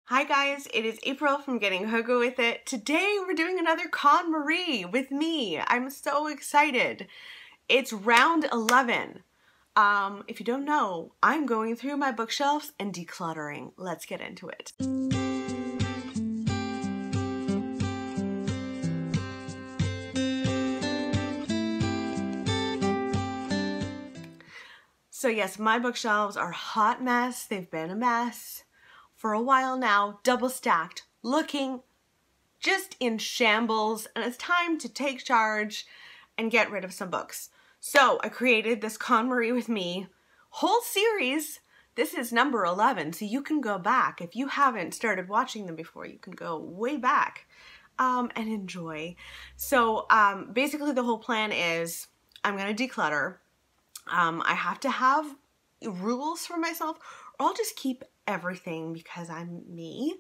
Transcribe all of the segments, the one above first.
Hi guys, it is April from Getting Hugo with It. Today we're doing another Konmari with me. I'm so excited. It's round 11. If you don't know, I'm going through my bookshelves and decluttering. Let's get into it. So yes, my bookshelves are a hot mess. They've been a mess for a while now, double stacked, looking just in shambles, and it's time to take charge and get rid of some books. So I created this Konmari with me whole series. This is number 11, so you can go back. If you haven't started watching them before, you can go way back and enjoy. So basically the whole plan is I'm gonna declutter. I have to have rules for myself, or I'll just keep everything because I'm me.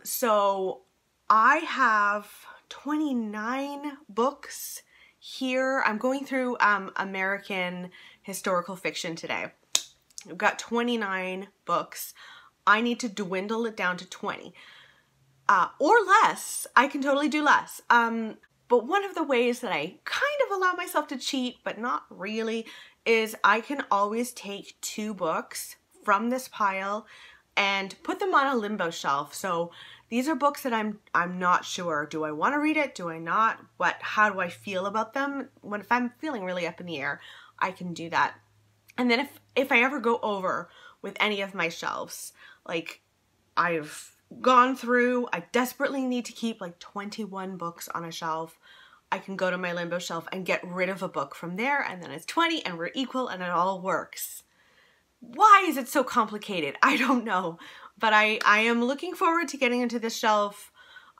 So I have 29 books here. I'm going through American historical fiction today. I've got 29 books. I need to dwindle it down to 20 or less. I can totally do less. But one of the ways that I kind of allow myself to cheat, but not really, is I can always take 2 books from this pile and put them on a limbo shelf. So these are books that I'm not sure. Do I want to read it? Do I not? How do I feel about them? If I'm feeling really up in the air, I can do that. And then if I ever go over with any of my shelves, like I've gone through, I desperately need to keep like 21 books on a shelf, I can go to my limbo shelf and get rid of a book from there, and then it's 20 and we're equal and it all works. Why is it so complicated? I don't know, but I am looking forward to getting into this shelf.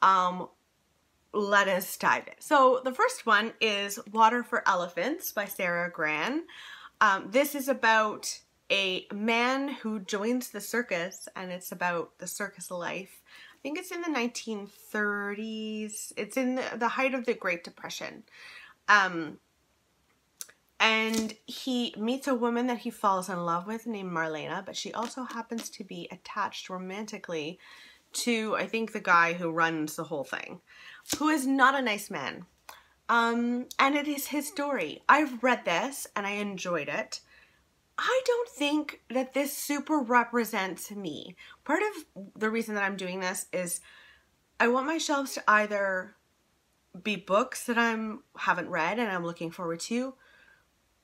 Let us dive in. So the first one is Water for Elephants by Sarah Gran. This is about a man who joins the circus, and it's about the circus life. I think it's in the 1930s. It's in the height of the Great Depression. And he meets a woman that he falls in love with named Marlena, but she also happens to be attached romantically to, I think, the guy who runs the whole thing, who is not a nice man. And it is his story. I've read this and I enjoyed it. I don't think that this super represents me. Part of the reason that I'm doing this is I want my shelves to either be books that I haven't read and I'm looking forward to,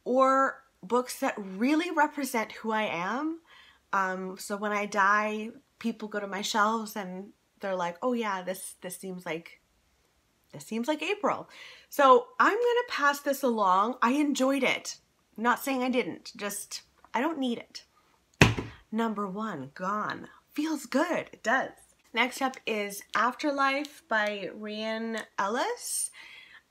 or books that really represent who I am. So when I die, people go to my shelves and they're like, oh yeah, this seems like April. So I'm gonna pass this along. I enjoyed it. Not saying I didn't, just I don't need it. Number 1, gone. Feels good, it does. Next up is Afterlife by Rhian Ellis.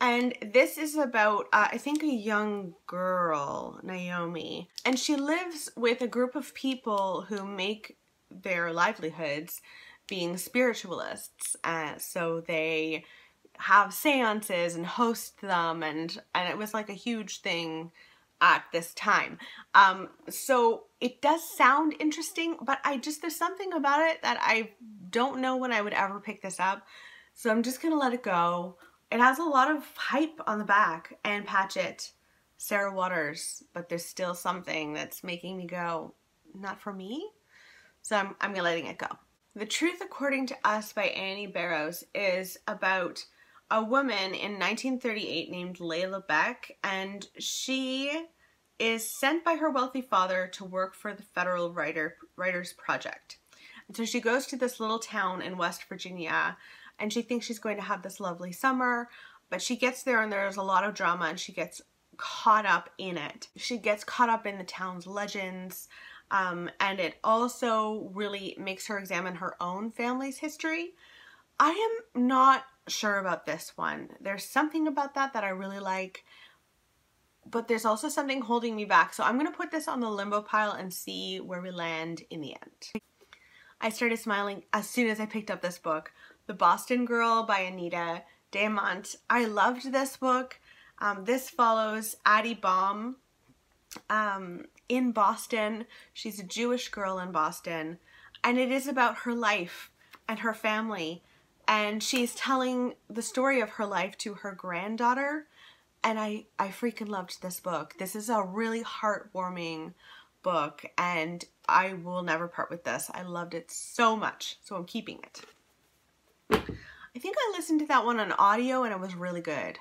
And this is about, I think, a young girl, Naomi. And she lives with a group of people who make their livelihoods being spiritualists. So they have seances and host them, and it was like a huge thing at this time. So it does sound interesting, but there's something about it that I don't know when I would ever pick this up. So I'm just gonna let it go. It has a lot of hype on the back, and Patchett, Sarah Waters, but there's still something that's making me go, not for me. So I'm letting it go. The Truth According to Us by Annie Barrows is about a woman in 1938 named Layla Beck, and she is sent by her wealthy father to work for the Federal Writers Project. And so she goes to this little town in West Virginia, and she thinks she's going to have this lovely summer, but she gets there and there's a lot of drama, and she gets caught up in it. She gets caught up in the town's legends, and it also really makes her examine her own family's history. I am not sure about this one. There's something about that I really like, but there's also something holding me back. So I'm going to put this on the limbo pile and see where we land in the end. I started smiling as soon as I picked up this book. The Boston Girl by Anita Damont. I loved this book. This follows Addie Baum in Boston. She's a Jewish girl in Boston, and it is about her life and her family, and she's telling the story of her life to her granddaughter, and I freaking loved this book. This is a really heartwarming book, and I will never part with this. I loved it so much, so I'm keeping it. I think I listened to that one on audio and it was really good,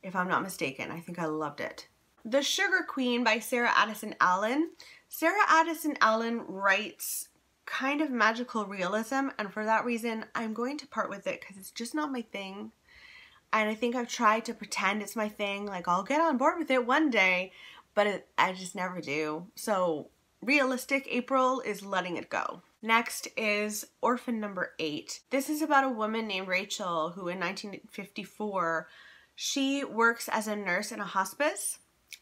if I'm not mistaken. I think I loved it. The Sugar Queen by Sarah Addison Allen. Sarah Addison Allen writes kind of magical realism, and for that reason I'm going to part with it because it's just not my thing. And I think I've tried to pretend it's my thing, like I'll get on board with it one day, but I just never do. So realistic April is letting it go. Next is Orphan Number 8. This is about a woman named Rachel who in 1954, she works as a nurse in a hospice,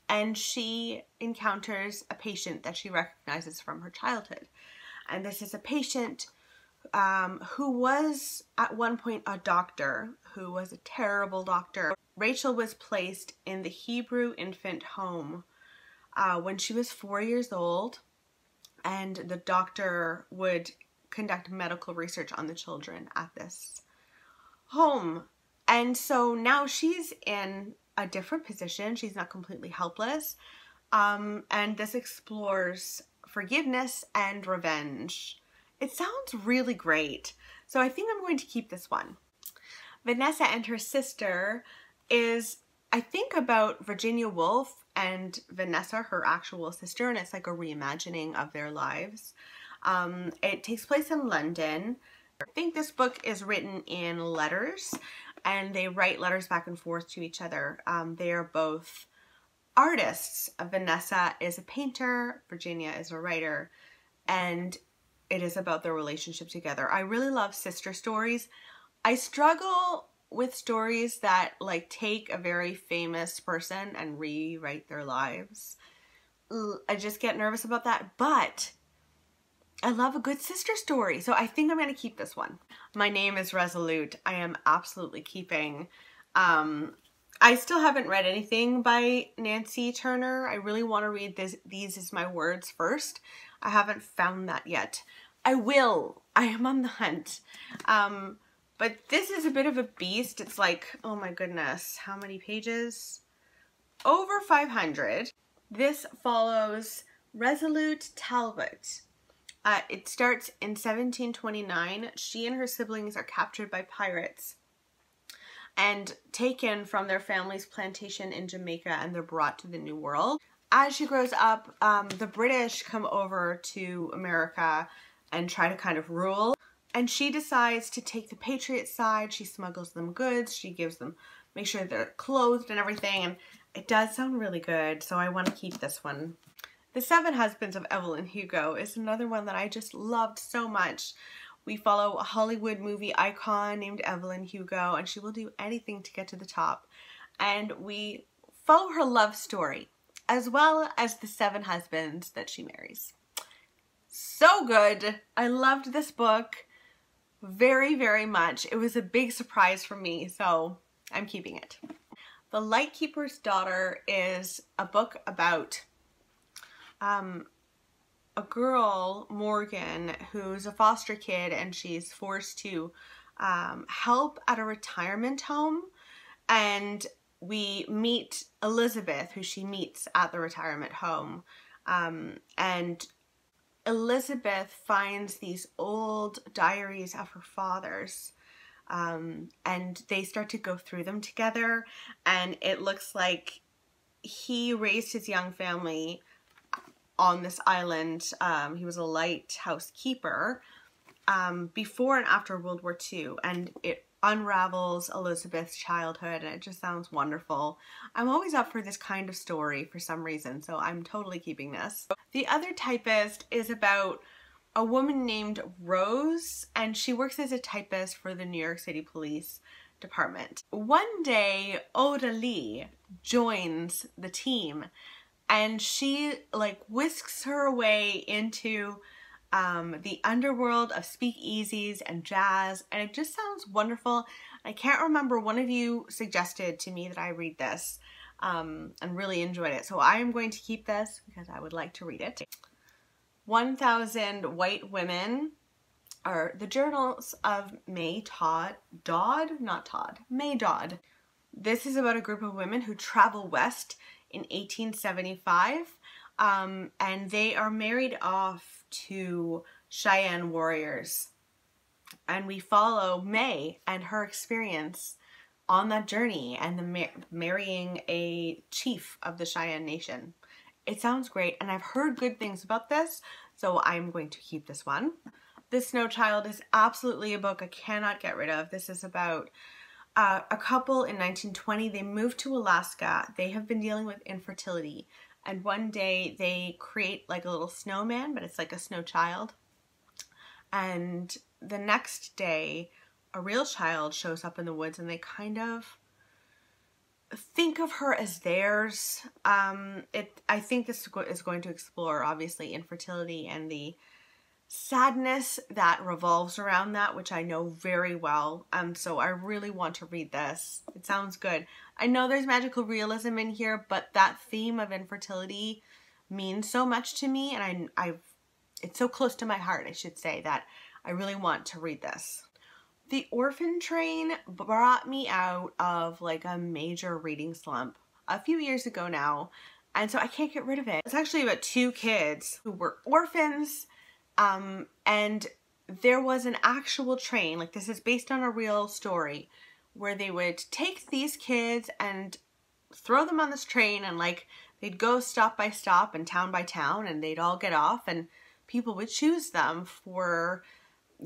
and she encounters a patient that she recognizes from her childhood. And this is a patient who was at one point a doctor, who was a terrible doctor. Rachel was placed in the Hebrew infant home when she was 4 years old, and the doctor would conduct medical research on the children at this home. And so now she's in a different position. She's not completely helpless. And this explores forgiveness and revenge. It sounds really great. So I think I'm going to keep this one. Vanessa and Her Sister is, I think, about Virginia Woolf and Vanessa, her actual sister, and it's like a reimagining of their lives. It takes place in London. I think this book is written in letters, and they write letters back and forth to each other. They are both artists. Vanessa is a painter, Virginia is a writer, and it is about their relationship together. I really love sister stories. I struggle with stories that like take a very famous person and rewrite their lives. I just get nervous about that, but I love a good sister story, so I think I'm going to keep this one. My Name is Resolute. I am absolutely keeping. I still haven't read anything by Nancy Turner. I really want to read These Is My Words first. I haven't found that yet. I will. I am on the hunt. But this is a bit of a beast. It's like, oh my goodness, how many pages? Over 500. This follows Resolute Talbot. It starts in 1729. She and her siblings are captured by pirates and taken from their family's plantation in Jamaica, and they're brought to the New World. As she grows up, the British come over to America and try to kind of rule. And she decides to take the Patriot side. She smuggles them goods. She gives them, make sure they're clothed and everything. And it does sound really good, so I want to keep this one. The Seven Husbands of Evelyn Hugo is another one that I just loved so much. We follow a Hollywood movie icon named Evelyn Hugo, and she will do anything to get to the top. And we follow her love story, as well as the 7 husbands that she marries. So good. I loved this book very, very much. It was a big surprise for me, so I'm keeping it. The Lightkeepers Daughter is a book about a girl, Morgan, who's a foster kid, and she's forced to help at a retirement home. And we meet Elizabeth, who she meets at the retirement home. And Elizabeth finds these old diaries of her father's, and they start to go through them together, and it looks like he raised his young family on this island. He was a lighthouse keeper before and after World War II, and it unravels Elizabeth's childhood, and it just sounds wonderful. I'm always up for this kind of story for some reason, so I'm totally keeping this. The Other Typist is about a woman named Rose, and she works as a typist for the New York City Police Department. One day, Oda Lee joins the team, and she like whisks her way into the underworld of speakeasies and jazz, and it just sounds wonderful. I can't remember, one of you suggested to me that I read this and really enjoyed it, so I am going to keep this because I would like to read it. 1000 White Women are the journals of May Dodd. This is about a group of women who travel west in 1875, and they are married off to Cheyenne warriors. And we follow May and her experience on that journey and the marrying a chief of the Cheyenne Nation. It sounds great, and I've heard good things about this, so I'm going to keep this one. This Snow Child is absolutely a book I cannot get rid of. This is about a couple in 1920. They moved to Alaska. They have been dealing with infertility, and one day they create like a little snowman, but it's like a snow child. And the next day, a real child shows up in the woods, and they kind of think of her as theirs. I think this is going to explore, obviously, infertility and the sadness that revolves around that, which I know very well. So I really want to read this. It sounds good. I know there's magical realism in here, but that theme of infertility means so much to me, and it's so close to my heart, I should say, that I really want to read this. The Orphan Train brought me out of like a major reading slump a few years ago now, and so I can't get rid of it. It's actually about two kids who were orphans, and there was an actual train, like this is based on a real story, where they would take these kids and throw them on this train, and like they'd go stop by stop and town by town, and they'd all get off, and people would choose them for,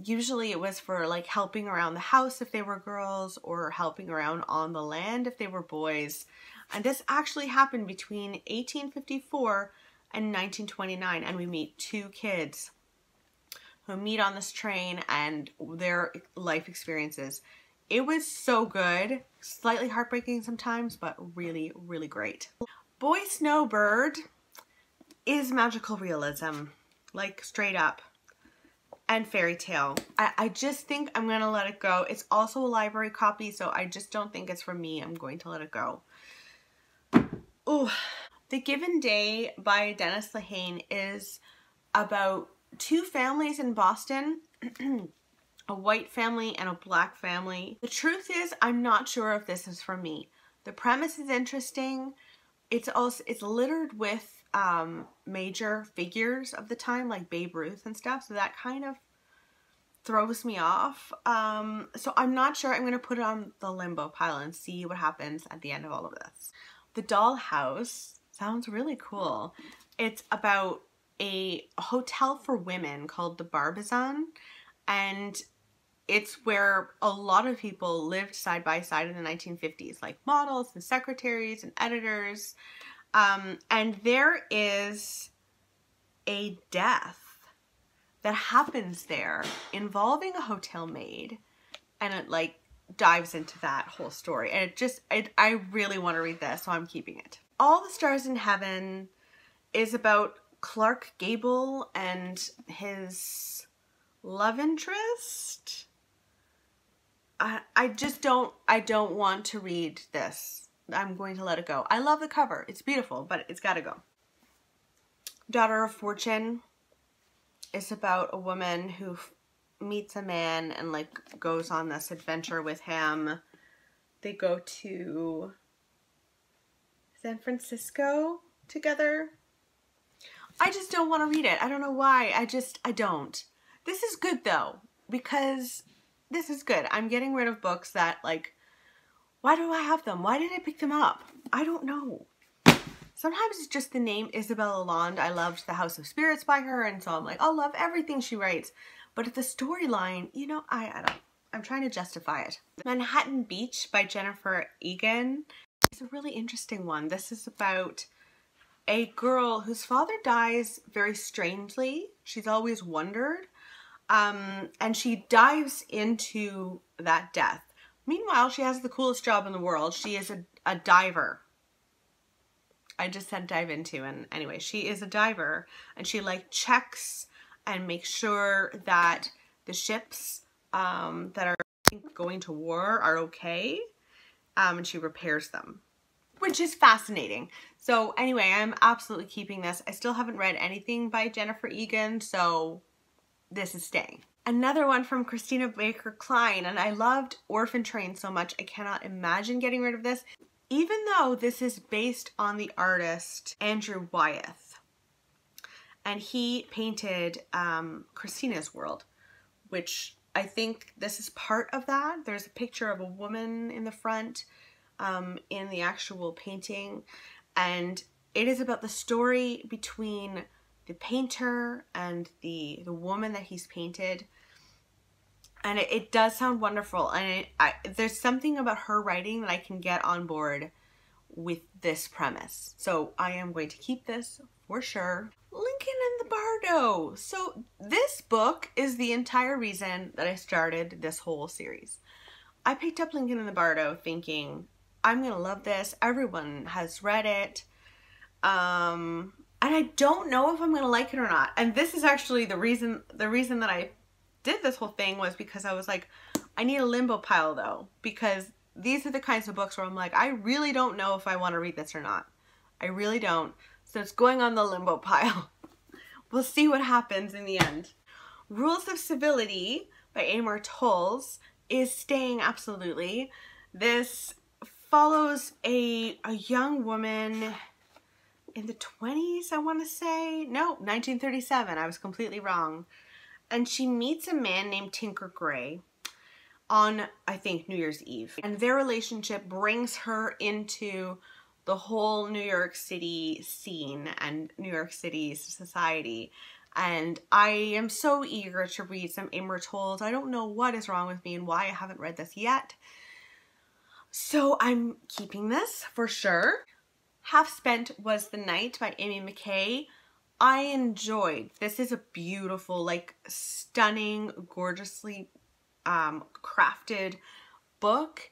usually it was for like helping around the house if they were girls, or helping around on the land if they were boys. And this actually happened between 1854 and 1929, and we meet two kids who meet on this train and their life experiences. It was so good, slightly heartbreaking sometimes, but really, really great. Boy Snowbird is magical realism, like straight up, and fairy tale. I just think I'm gonna let it go. It's also a library copy, so I just don't think it's for me. I'm going to let it go. Ooh. The Given Day by Dennis Lehane is about two families in Boston, a white family and a black family. The truth is, I'm not sure if this is for me. The premise is interesting. It's littered with major figures of the time, like Babe Ruth and stuff, so that kind of throws me off. So I'm not sure. I'm going to put it on the limbo pile and see what happens at the end of all of this. The Dollhouse sounds really cool. It's about a hotel for women called the Barbizon, and it's where a lot of people lived side by side in the 1950s, like models and secretaries and editors. And there is a death that happens there involving a hotel maid, and it like dives into that whole story. And I really want to read this, so I'm keeping it. All the Stars in Heaven is about Clark Gable and his love interest. I don't want to read this. I'm going to let it go. I love the cover. It's beautiful, but it's gotta go. Daughter of Fortune is about a woman who meets a man and like goes on this adventure with him. They go to San Francisco together. I just don't want to read it. I don't know why. I don't. This is good though, because this is good. I'm getting rid of books that like, why do I have them? Why did I pick them up? I don't know. Sometimes it's just the name Isabella Lalonde. I loved The House of Spirits by her, and so I'm like, I'll love everything she writes. But the storyline, you know, I'm trying to justify it. Manhattan Beach by Jennifer Egan is a really interesting one. This is about a girl whose father dies very strangely. She's always wondered. And she dives into that death. Meanwhile, she has the coolest job in the world. She is a diver. I just said dive into, and anyway, she is a diver, and she like checks and makes sure that the ships that are going to war are okay, and she repairs them, which is fascinating. So anyway, I'm absolutely keeping this. I still haven't read anything by Jennifer Egan, so this is staying. Another one from Christina Baker Klein, and I loved Orphan Train so much I cannot imagine getting rid of this, even though this is based on the artist Andrew Wyeth, and he painted Christina's World, which I think this is part of that. There's a picture of a woman in the front in the actual painting, and it is about the story between the painter and the woman that he's painted. And it does sound wonderful, and there's something about her writing that I can get on board with this premise. So I am going to keep this for sure. Lincoln and the Bardo. So this book is the entire reason that I started this whole series. I picked up Lincoln and the Bardo thinking, I'm gonna love this. Everyone has read it. And I don't know if I'm gonna like it or not. And this is actually the reason that I did this whole thing was because I was like, I need a limbo pile though, because these are the kinds of books where I'm like, I really don't know if I want to read this or not. I really don't. So it's going on the limbo pile. We'll see what happens in the end. Rules of Civility by Amor Towles is staying absolutely. This follows a young woman in the 20s, I want to say. No, 1937. I was completely wrong. And she meets a man named Tinker Gray on, I think, New Year's Eve. And their relationship brings her into the whole New York City scene and New York City's society. And I am so eager to read some Amor Towles. I don't know what is wrong with me and why I haven't read this yet. So I'm keeping this for sure. Half Spent Was the Night by Amy McKay. I enjoyed. This is a beautiful, like stunning, gorgeously crafted book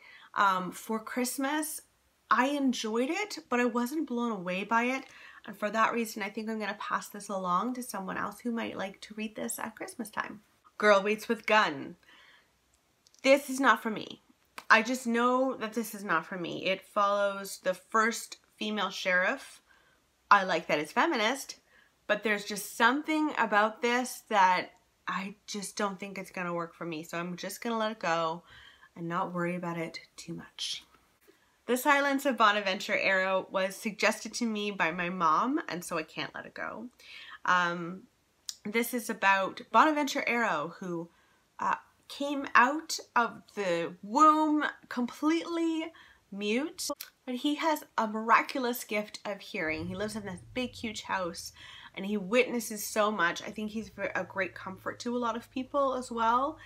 for Christmas. I enjoyed it, but I wasn't blown away by it. And for that reason, I think I'm going to pass this along to someone else who might like to read this at Christmas time. Girl Waits with Gun. This is not for me. I just know that this is not for me. It follows the first female sheriff. I like that it's feminist, but there's just something about this that I just don't think it's going to work for me. So I'm just going to let it go and not worry about it too much. The Silence of Bonaventure Arrow was suggested to me by my mom, and so I can't let it go. This is about Bonaventure Arrow, who came out of the womb completely mute, but he has a miraculous gift of hearing. He lives in this big, huge house, and he witnesses so much. I think he's a great comfort to a lot of people as well.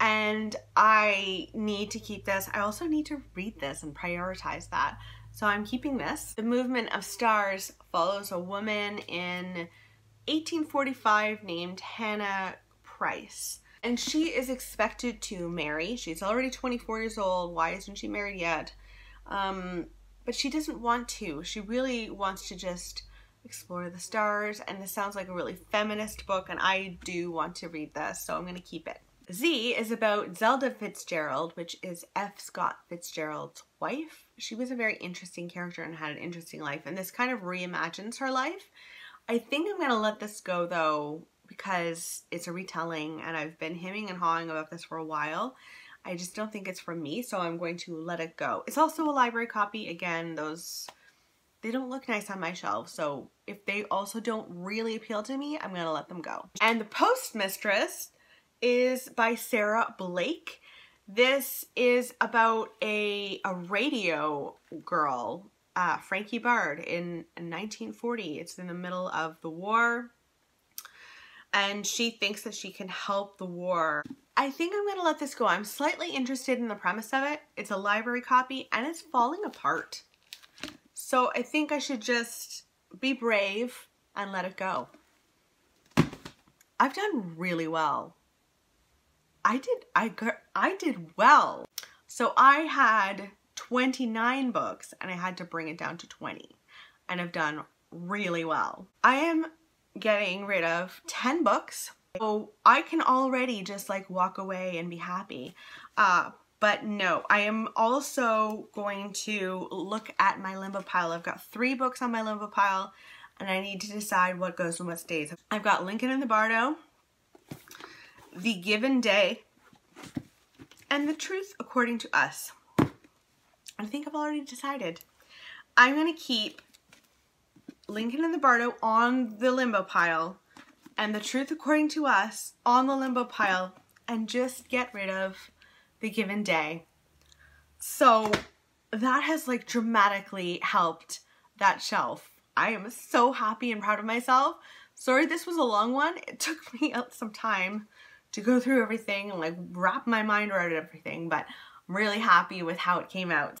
And I need to keep this. I also need to read this and prioritize that. So I'm keeping this. The Movement of Stars follows a woman in 1845 named Hannah Price. And she is expected to marry. She's already 24 years old. Why isn't she married yet? But she doesn't want to. She really wants to just explore the stars. And this sounds like a really feminist book, and I do want to read this, so I'm going to keep it. Z is about Zelda Fitzgerald, which is F. Scott Fitzgerald's wife. She was a very interesting character and had an interesting life, and this kind of reimagines her life. I think I'm going to let this go, though, because it's a retelling, and I've been hemming and hawing about this for a while. I just don't think it's for me, so I'm going to let it go. It's also a library copy. Again, they don't look nice on my shelf, so if they also don't really appeal to me, I'm going to let them go. And The Postmistress is by Sarah Blake. This is about a radio girl, Frankie Bard, in 1940. It's in the middle of the war, and she thinks that she can help the war. I think I'm going to let this go. I'm slightly interested in the premise of it. It's a library copy, and it's falling apart. So I think I should just be brave and let it go. I've done really well. I did well. So I had 29 books and I had to bring it down to 20, and I've done really well. I am getting rid of 10 books, so I can already just like walk away and be happy. But no, I am also going to look at my limbo pile. I've got 3 books on my limbo pile, and I need to decide what goes and what stays. I've got Lincoln and the Bardo, the given day and the truth according to us. I think I've already decided. I'm going to keep Lincoln and the Bardo on the Limbo Pile and the truth according to us on the Limbo Pile and just get rid of the given day. So that has like dramatically helped that shelf. I am so happy and proud of myself. Sorry this was a long one. It took me some time to go through everything and like wrap my mind around everything, but I'm really happy with how it came out.